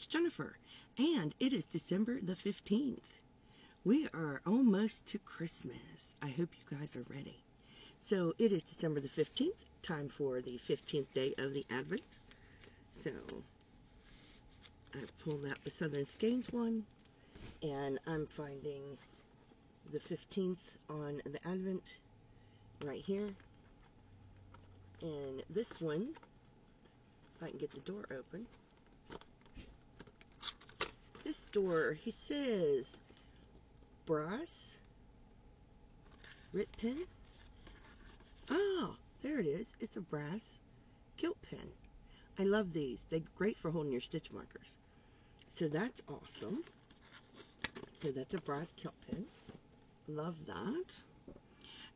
it's Jennifer, and it is December the 15th. We are almost to Christmas. I hope you guys are ready. So it is December the 15th, time for the 15th day of the Advent. So I pulled out the Southern Skeins one, and I'm finding the 15th on the Advent right here. And this one, if I can get the door open. This door, he says, brass, rit pin. Oh, there it is. It's a brass kilt pin. I love these. They're great for holding your stitch markers. So that's awesome. So that's a brass kilt pin. Love that.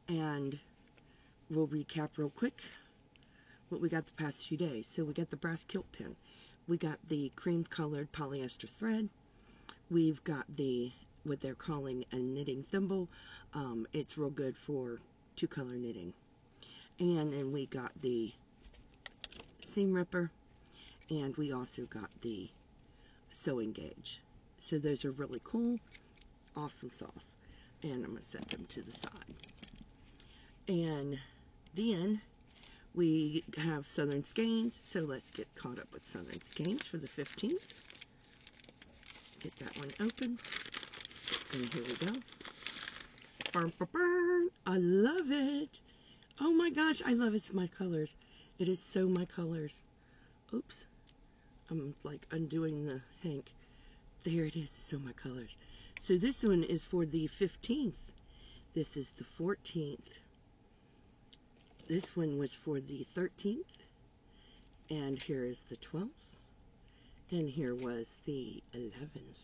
And we'll recap real quick what we got the past few days. So we got the brass kilt pin. We got the cream colored polyester thread. We've got the, what they're calling a knitting thimble. It's real good for two-color knitting. And then we got the seam ripper, and we also got the sewing gauge. So those are really cool. Awesome sauce. And I'm going to set them to the side. And then we have Southern Skeins, so let's get caught up with Southern Skeins for the 15th. Get that one open. And here we go. Burn, burn, burn. I love it. Oh my gosh, I love it. It's my colors. It is so my colors. Oops. I'm like undoing the hank. There it is. It's so my colors. So this one is for the 15th. This is the 14th. This one was for the 13th. And here is the 12th. And here was the 11th.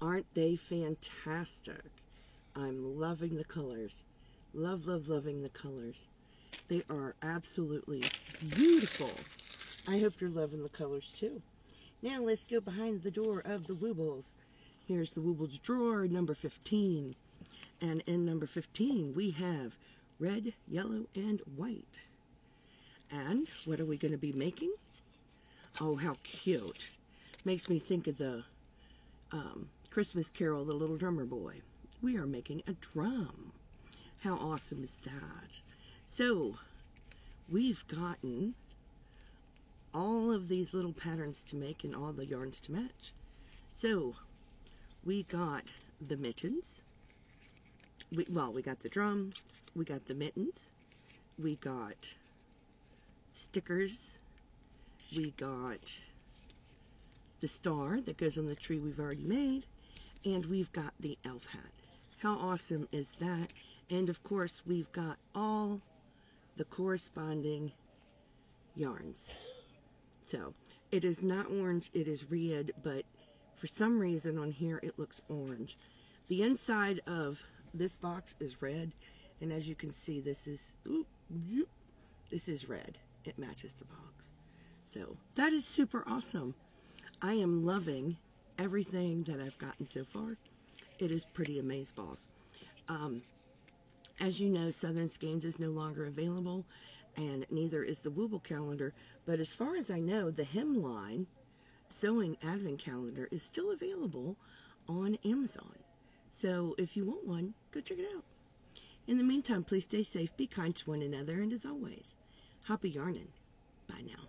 Aren't they fantastic? I'm loving the colors. Love, love, loving the colors. They are absolutely beautiful. I hope you're loving the colors too. Now let's go behind the door of the Woobles. Here's the Woobles drawer, number 15. And in number 15, we have red, yellow, and white. And what are we going to be making? Oh, how cute. Makes me think of the Christmas Carol, The Little Drummer Boy. We are making a drum. How awesome is that? So, we've gotten all of these little patterns to make and all the yarns to match. So, we got the mittens. We got the drum. We got the mittens. We got stickers. We got the star that goes on the tree we've already made. And we've got the elf hat. How awesome is that? And of course, we've got all the corresponding yarns. So, it is not orange, it is red, but for some reason on here it looks orange. The inside of this box is red, and as you can see, this is red. It matches the box. So, that is super awesome. I am loving everything that I've gotten so far. It is pretty amazeballs. As you know, Southern Skeins is no longer available, and neither is the Wooble calendar, but as far as I know, the Hemline Sewing Advent Calendar is still available on Amazon. So if you want one, go check it out. In the meantime, please stay safe, be kind to one another, and as always, happy yarning. Bye now.